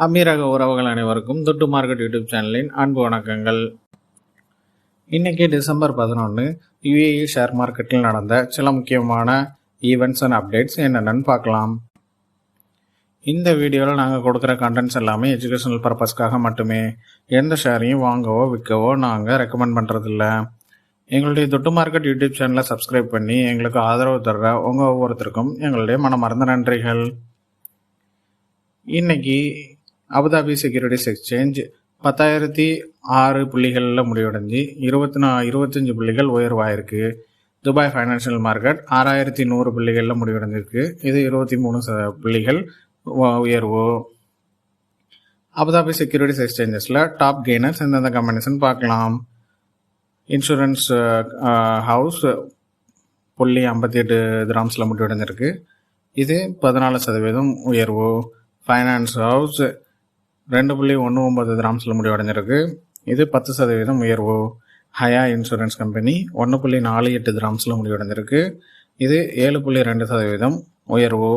அமீரக உறவுகள் அனைவருக்கும் துட்டு மார்க்கெட் யூடியூப் சேனலின் அன்பு வணக்கங்கள். இன்னைக்கு டிசம்பர் 11 யுஏஇ ஷேர் மார்க்கெட்டில் நடந்த சில முக்கியமான ஈவெண்ட்ஸ் அண்ட் அப்டேட்ஸ் என்னென்னு பார்க்கலாம். இந்த வீடியோவில் நாங்கள் கொடுக்குற கண்டென்ட்ஸ் எல்லாமே எஜுகேஷனல் பர்பஸ்க்காக மட்டுமே. எந்த ஷேரையும் வாங்கவோ விற்கவோ நாங்கள் ரெக்கமெண்ட் பண்ணுறதில்ல. எங்களுடைய துட்டு மார்க்கெட் யூடியூப் சேனலை சப்ஸ்கிரைப் பண்ணி எங்களுக்கு ஆதரவு தர்ற உங்கள் ஒவ்வொருத்தருக்கும் எங்களுடைய மனமார்ந்த நன்றிகள். இன்னைக்கு அபுதாபி செக்யூரிட்டிஸ் எக்ஸ்சேஞ்ச் 10,006 புள்ளிகளில் முடிவடைஞ்சு 25 புள்ளிகள் உயர்வாயிருக்கு. துபாய் ஃபைனான்ஷியல் மார்க்கெட் 6,100 புள்ளிகளில் முடிவடைஞ்சிருக்கு. இது 23 புள்ளிகள் உயர்வு. அபுதாபி செக்யூரிட்டிஸ் எக்ஸ்சேஞ்சஸில் டாப் கெய்னர்ஸ் எந்தெந்த கம்பெனிஸ்ன்னு பார்க்கலாம். இன்சூரன்ஸ் ஹவுஸ் 0.58 திராம்ஸில் முடிவடைஞ்சிருக்கு. இது 14% உயர்வு. ஃபைனான்ஸ் ஹவுஸ் 2.19 திராம்ஸில் முடிவடைஞ்சிருக்கு. இது 10% உயர்வு. ஹயா இன்சூரன்ஸ் கம்பெனி 1.48 திராம்ஸில் முடிவடைஞ்சிருக்கு. இது 7.2% உயர்வு.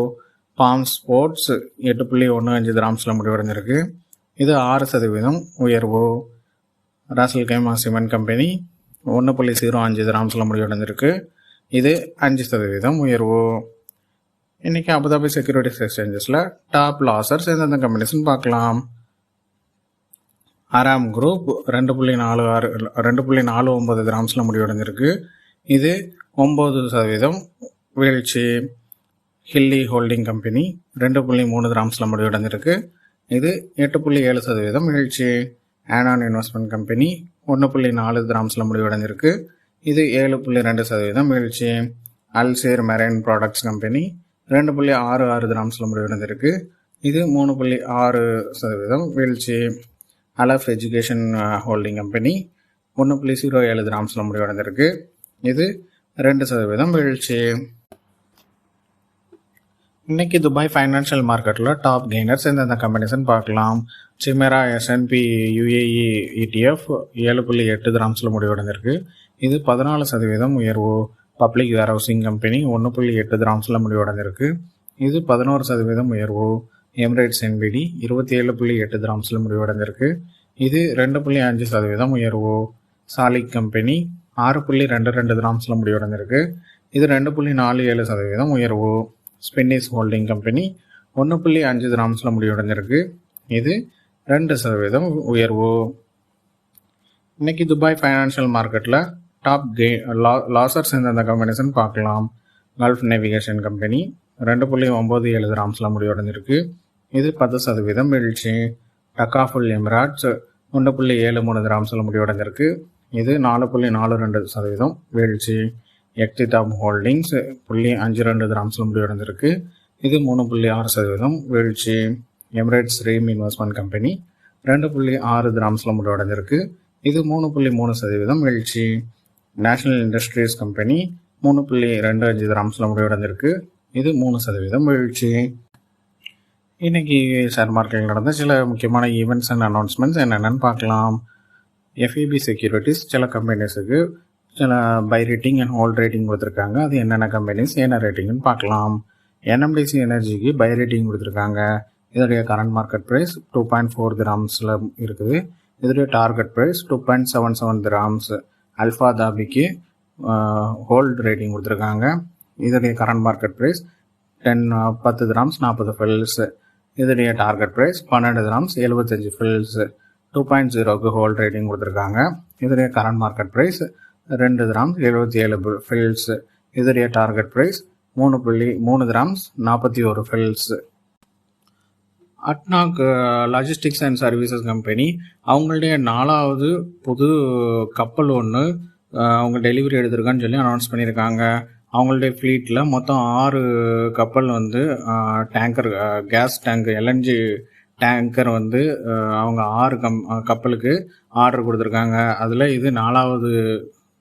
பாம் ஸ்போர்ட்ஸ் 8.15 திராம்ஸில் முடிவடைஞ்சிருக்கு. இது 6% உயர்வு. ராசல் கைமா சிமெண்ட் கம்பெனி 1.05 திராம்ஸில் முடிவடைஞ்சிருக்கு. இது 5% உயர்வு. இன்றைக்கி அபுதாபி செக்யூரிட்டிஸ் எக்ஸ்சேஞ்சஸில் டாப் லாசர்ஸ் எந்தெந்த கம்பெனிஸ்ன்னு பார்க்கலாம். அராம் குரூப் 2.49 திராம்ஸில் முடிவடைஞ்சிருக்கு. இது 9% வீழ்ச்சி. ஹில்லி ஹோல்டிங் கம்பெனி 2.3 திராம்ஸில் முடிவடைஞ்சிருக்கு. இது 8.7% வீழ்ச்சி. ஆனான் இன்வெஸ்ட்மெண்ட் கம்பெனி 1.4 திராம்ஸில் முடிவடைஞ்சிருக்கு. இது 7.2% வீழ்ச்சி. அல்சேர் மெரைன் ப்ராடக்ட்ஸ் கம்பெனி 2.66 திராம்ஸில் முடிவடைஞ்சிருக்கு. இது 3.6% வீழ்ச்சி. அலஃப் எஜுகேஷன் ஹோல்டிங் கம்பெனி 1.07 திராம்ஸில் முடிவடைஞ்சிருக்கு. இது 2% வீழ்ச்சி. இன்னைக்கு துபாய் ஃபைனான்ஷியல் மார்க்கெட்டில் டாப் கெய்னர்ஸ் எந்தெந்த கம்பெனிஸ்ன்னு பார்க்கலாம். சிமெரா S&P UAE ETF 7.8 திராம்ஸில் முடிவடைஞ்சிருக்கு. இது 14% உயர்வு. பப்ளிக் வேர்ஹவுசிங் கம்பெனி 1.8 திராம்ஸில் முடிவடைஞ்சிருக்கு. இது 11% உயர்வு. எமிரேட்ஸ் NBD 27.8 திராம்ஸில் முடிவடைஞ்சிருக்கு. இது 2.5% உயர்வு. சாலிக் கம்பெனி 6.22 திராம்ஸில் முடிவடைஞ்சிருக்கு. இது 2.47% உயர்வு. ஸ்பின்னிஸ் ஹோல்டிங் கம்பெனி 1.5 திராம்ஸில் முடிவடைஞ்சிருக்கு. இது 2% உயர்வு. இன்னைக்கு துபாய் ஃபைனான்ஷியல் மார்க்கெட்டில் டாப் லாசர்ஸ் எந்தெந்த கம்பெனிஸ்ன்னு பார்க்கலாம். கல்ஃப் நேவிகேஷன் கம்பெனி 2.97 திராம்ஸில் முடிவடைஞ்சிருக்கு. இது 10% வீழ்ச்சி. டக்காஃபுல் எமிராட்ஸ் 1.73 திராம்ஸில் முடிவடைஞ்சிருக்கு. இது 4.42% வீழ்ச்சி. எக்திதாப் ஹோல்டிங்ஸ் 0.52 திராம்ஸில் முடிவடைஞ்சிருக்கு. இது 3.6% வீழ்ச்சி. எமிரேட்ஸ் ரீம் இன்வெஸ்ட்மெண்ட் கம்பெனி 2.6 திராம்ஸில் முடிவடைஞ்சிருக்கு. இது 3.3% வீழ்ச்சி. நேஷனல் இண்டஸ்ட்ரீஸ் கம்பெனி 3.25 திராம்ஸில் முடிவடைஞ்சிருக்கு. இது 3% வீழ்ச்சி. இன்றைக்கி ஷேர் மார்க்கெட்டில் நடந்த சில முக்கியமான ஈவெண்ட்ஸ் அண்ட் அனௌன்ஸ்மெண்ட்ஸ் என்னென்னு பார்க்கலாம். FEB செக்யூரிட்டிஸ் சில கம்பெனிஸுக்கு சில buy rating and hold rating கொடுத்துருக்காங்க. அது என்னென்ன கம்பெனிஸ் என்ன ரேட்டிங்னு பார்க்கலாம். NMDC எனர்ஜிக்கு பை ரேட்டிங் கொடுத்துருக்காங்க. இதோடைய கரண்ட் மார்க்கெட் ப்ரைஸ் 2.4 திராம்ஸில் இருக்குது. இதோடைய டார்கெட் ப்ரைஸ் 2.77 திராம்ஸ். அல்ஃபா தாபிக்கு ஹோல்ட் ரேட்டிங் கொடுத்துருக்காங்க. இதோடைய current market price 10 dirhams 40 fils. இதோடைய டார்கெட் ப்ரைஸ் 12 திராம்ஸ் 75 ஃபில்ஸ். 2.0க்கு ஹோல்ட் ரேட்டிங் கொடுத்துருக்காங்க. இதோடைய current market price 2 dirhams 77 fils. இதோடைய target price 3.3 dirhams 41 fils. ADNOC logistics and services company அவங்களுடைய 4வது புது கப்பல் ஒன்று அவங்க டெலிவரி எடுத்திருக்கான்னு சொல்லி அனௌன்ஸ் பண்ணியிருக்காங்க. அவங்களுடைய ஃப்ளீட்டில் மொத்தம் 6 கப்பல் tanker gas tank LNG tanker அவங்க 6 கப்பலுக்கு ஆர்டர் கொடுத்துருக்காங்க. அதில் இது 4வது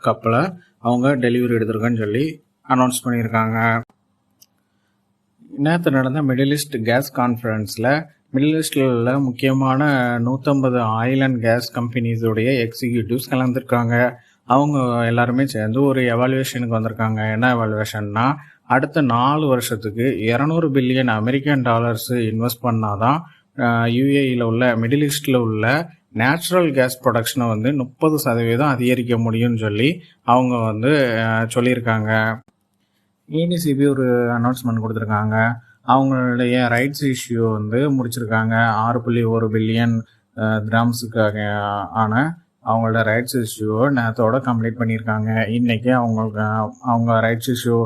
கப்பலை அவங்க டெலிவரி எடுத்திருக்கான்னு சொல்லி அனௌன்ஸ் பண்ணியிருக்காங்க. நேற்று நடந்த மிடில் ஈஸ்ட் கேஸ் கான்ஃபரன்ஸில் மிடில் ஈஸ்டில் முக்கியமான 150 ஆயில் அண்ட் கேஸ் கம்பெனிஸுடைய எக்ஸிக்யூட்டிவ்ஸ் கலந்துருக்காங்க. அவங்க எல்லாருமே சேர்ந்து ஒரு எவாலுவேஷனுக்கு வந்திருக்காங்க. என்ன எவாலுவேஷன்னா, அடுத்த 4 வருஷத்துக்கு $200 பில்லியன் இன்வெஸ்ட் பண்ணாதான் யூஏஇயில் உள்ள மிடில் ஈஸ்டில் உள்ள நேச்சுரல் கேஸ் ப்ரொடக்ஷனை வந்து 30% அதிகரிக்க முடியும்னு சொல்லி அவங்க வந்து சொல்லியிருக்காங்க. EDCB ஒரு அனௌன்ஸ்மெண்ட் கொடுத்துருக்காங்க. அவங்களுடைய ரைட்ஸ் இஷ்யூ வந்து முடிச்சிருக்காங்க. 6.1 பில்லியன் திராம்ஸுக்காக ஆன அவங்களோட ரைட்ஸ் இஷ்யூவை நேரத்தோட கம்ப்ளீட் பண்ணியிருக்காங்க. இன்றைக்கி அவங்க ரைட்ஸ் இஷ்யூ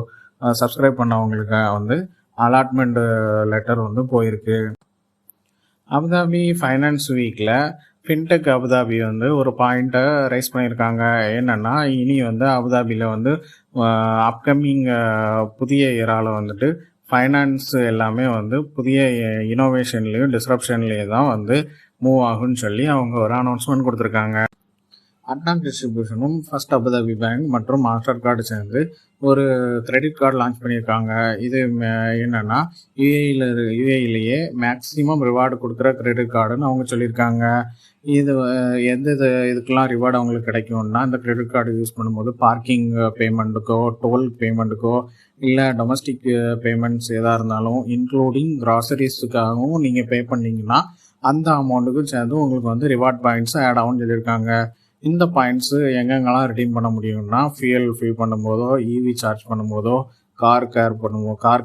சப்ஸ்கிரைப் பண்ணவங்களுக்கு வந்து அலாட்மெண்ட் லெட்டர் வந்து போயிருக்கு. அபுதாபி ஃபைனான்ஸ் வீக்கில் ஃபின்டெக் அபுதாபி வந்து ஒரு பாயிண்ட்டை ரைஸ் பண்ணியிருக்காங்க. என்னென்னா, இனி வந்து அபுதாபியில் வந்து அப்கமிங் புதிய இயரால் வந்துட்டு ஃபைனான்ஸ் எல்லாமே வந்து புதிய இனோவேஷன்லேயும் டிஸ்ரப்ஷன்லேயும் தான் வந்து மூவ் ஆகுன்னு சொல்லி அவங்க ஒரு அனௌன்ஸ்மெண்ட் கொடுத்துருக்காங்க. அட்னாக் டிஸ்ட்ரிபியூஷனும் ஃபர்ஸ்ட் அபுதாபி பேங்க் மற்றும் மாஸ்டர் கார்டு சேர்ந்து ஒரு கிரெடிட் கார்டு லான்ச் பண்ணியிருக்காங்க. இது என்னென்னா, யூஏஇலேயே மேக்ஸிமம் ரிவார்டு கொடுக்குற கிரெடிட் கார்டுன்னு அவங்க சொல்லியிருக்காங்க. இது இதுக்கெல்லாம் ரிவார்டு அவங்களுக்கு கிடைக்கும்னா, இந்த கிரெடிட் கார்டு யூஸ் பண்ணும்போது பார்க்கிங் பேமெண்ட்டுக்கோ டோல் பேமெண்ட்டுக்கோ இல்லை டொமஸ்டிக் பேமெண்ட்ஸ் எதாக இருந்தாலும் இன்க்ளூடிங் கிராசரிஸுக்காகவும் நீங்கள் பே பண்ணிங்கன்னா அந்த அமௌண்ட்டுக்கும் சேர்ந்து உங்களுக்கு வந்து ரிவார்ட் பாயிண்ட்ஸ் ஆட் ஆகும்னு சொல்லியிருக்காங்க. இந்த பாயிண்ட்ஸு எங்கெங்கெல்லாம் ரிடீம் பண்ண முடியும்னா, ஃபியூயல் ஃபில் பண்ணும்போதோ, EV சார்ஜ் பண்ணும்போதோ, கார்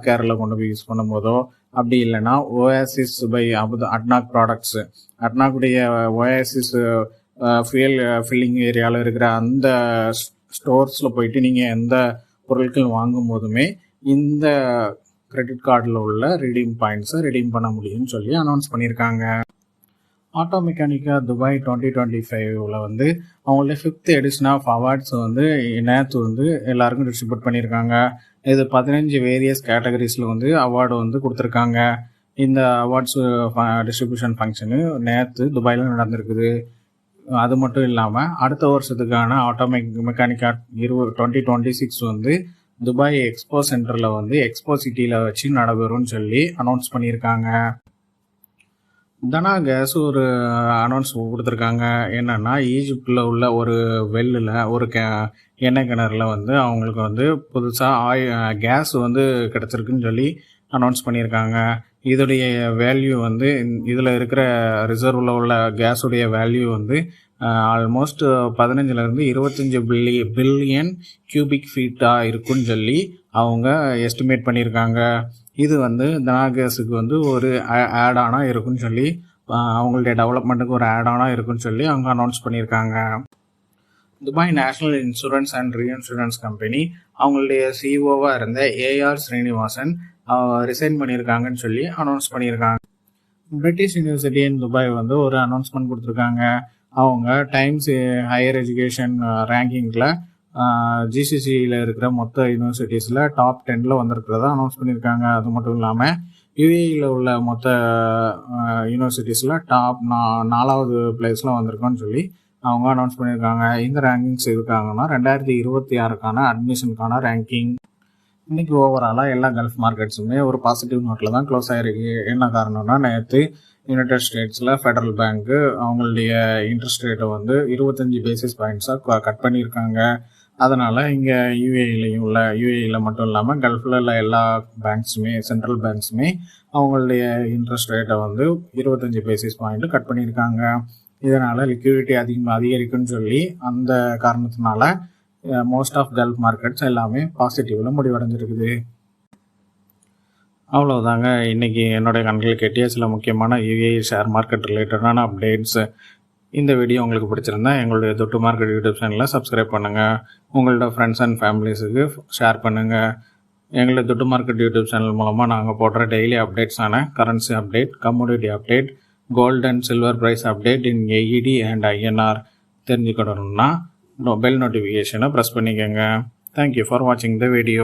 கேரில் கொண்டு போய் யூஸ் பண்ணும்போதோ, அப்படி இல்லைன்னா ஓயாசிஸ் பை அட்னாக் ப்ராடக்ட்ஸு, அட்னாக்குடைய ஓயாசிஸ் ஃபியூயல் ஃபில்லிங் ஏரியாவில் இருக்கிற அந்த ஸ்டோர்ஸில் போயிட்டு நீங்கள் எந்த பொருட்கள் வாங்கும் போதுமே இந்த கிரெடிட் கார்டில் உள்ள ரிடீம் பாயிண்ட்ஸை ரிடீம் பண்ண முடியும்னு சொல்லி அனௌன்ஸ் பண்ணியிருக்காங்க. ஆட்டோ மெக்கானிக்கா துபாய் 2025 வந்து அவங்களோட 5th எடிஷன் ஆஃப் அவார்ட்ஸ் வந்து நேற்று வந்து எல்லாருக்கும் டிஸ்ட்ரிபியூட் பண்ணியிருக்காங்க. இது 15 வேரியஸ் கேட்டகரிஸில் வந்து அவார்டு வந்து கொடுத்துருக்காங்க. இந்த அவார்ட்ஸ் டிஸ்ட்ரிபியூஷன் ஃபங்க்ஷனு நேற்று துபாயில் நடந்திருக்குது. அது மட்டும் இல்லாமல் அடுத்த வருஷத்துக்கான ஆட்டோ மெக்கானிக்கா 2026 வந்து துபாய் எக்ஸ்போ சென்டரில் வந்து எக்ஸ்போ சிட்டியில் வச்சு நடைபெறும்னு சொல்லி அனௌன்ஸ் பண்ணியிருக்காங்க. தனா கேஸ் ஒரு அனௌன்ஸ் கொடுத்துருக்காங்க. என்னென்னா, ஈஜிப்டில் உள்ள ஒரு வெல்லில் ஒரு எண்ணெய் கிணறுல வந்து அவங்களுக்கு வந்து புதுசாக கேஸ் வந்து கிடச்சிருக்குன்னு சொல்லி அனௌன்ஸ் பண்ணியிருக்காங்க. இதோடைய வேல்யூ வந்து இதில் இருக்கிற ரிசர்வில் உள்ள கேஸுடைய வேல்யூ வந்து ஆல்மோஸ்ட் 15 to 25 பில்லியன் கியூபிக் ஃபீட்டாக இருக்குன்னு சொல்லி அவங்க எஸ்டிமேட் பண்ணியிருக்காங்க. இது வந்து தனா கேஸுக்கு வந்து ஒரு ஆட் ஆனாக இருக்குன்னு சொல்லி அவங்களுடைய டெவலப்மெண்ட்டுக்கு ஒரு ஆட் ஆனாக இருக்குன்னு சொல்லி அவங்க அனௌன்ஸ் பண்ணியிருக்காங்க. Dubai national insurance and reinsurance company அவங்களுடைய சிஇஓவாக இருந்த AR ஸ்ரீனிவாசன் ரிசைன் பண்ணியிருக்காங்கன்னு சொல்லி அனௌன்ஸ் பண்ணியிருக்காங்க. பிரிட்டிஷ் யூனிவர்சிட்டி இன் துபாய் வந்து ஒரு அனௌன்ஸ்மெண்ட் கொடுத்துருக்காங்க. அவங்க டைம்ஸ் ஹையர் எஜுகேஷன் ரேங்கிங்கில் GCCயில் இருக்கிற மொத்த யூனிவர்சிட்டிஸில் டாப் 10 வந்திருக்கிறதா அனௌன்ஸ் பண்ணியிருக்காங்க. அது மட்டும் இல்லாமல் யூஏஇயில் உள்ள மொத்த யூனிவர்சிட்டிஸில் டாப் 4வது பிளேஸில் வந்திருக்கோன்னு சொல்லி அவங்க அனௌன்ஸ் பண்ணியிருக்காங்க. இந்த ரேங்கிங்ஸ் எதுக்காங்கன்னா 2026க்கான அட்மிஷனுக்கான ரேங்கிங். இன்றைக்கி ஓவராலாக எல்லா கல்ஃப் மார்க்கெட்ஸுமே ஒரு பாசிட்டிவ் நோட்டில் தான் க்ளோஸ் ஆகிருக்கு. என்ன காரணம்னா, நேற்று யுனைடெட் ஸ்டேட்ஸில் ஃபெடரல் பேங்க்கு அவங்களுடைய இன்ட்ரெஸ்ட் ரேட்டை வந்து 25 பேசிஸ் பாயிண்ட்ஸாக கட் பண்ணியிருக்காங்க. அதனால் இங்கே யூஏஇயில் மட்டும் இல்லாமல் கல்ஃபில் உள்ள எல்லா பேங்க்ஸுமே சென்ட்ரல் பேங்க்ஸுமே அவங்களுடைய இன்ட்ரெஸ்ட் ரேட்டை வந்து 25 பேசிஸ் பாயிண்ட்டு கட் பண்ணியிருக்காங்க. இதனால் லிக்விடிட்டி அதிகரிக்குன்னு சொல்லி அந்த காரணத்தினால மோஸ்ட் ஆஃப் கல்ஃப் மார்க்கெட்ஸ் எல்லாமே பாசிட்டிவில் முடிவடைஞ்சிருக்குது. அவ்வளோதாங்க இன்றைக்கி என்னுடைய கண்களுக்கு எட்டிய சில முக்கியமான யூஏஇ ஷேர் மார்க்கெட் ரிலேட்டடான அப்டேட்ஸ். இந்த வீடியோ உங்களுக்கு பிடிச்சிருந்தா எங்களுடைய தொட்டு மார்க்கெட் யூடியூப் சேனலில் சப்ஸ்கிரைப் பண்ணுங்கள். உங்களோட ஃப்ரெண்ட்ஸ் அண்ட் ஃபேமிலிஸுக்கு ஷேர் பண்ணுங்கள். எங்களுடைய தொட்டு மார்க்கெட் யூடியூப் சேனல் மூலமாக நாங்கள் போடுற டெய்லி அப்டேட்ஸான currency update, commodity update, gold and silver price update in AED and INR தெரிஞ்சுக்கணும்னா பெல் நோட்டிஃபிகேஷனை ப்ரெஸ் பண்ணிக்கோங்க. தேங்க்யூ ஃபார் வாட்சிங் த வீடியோ.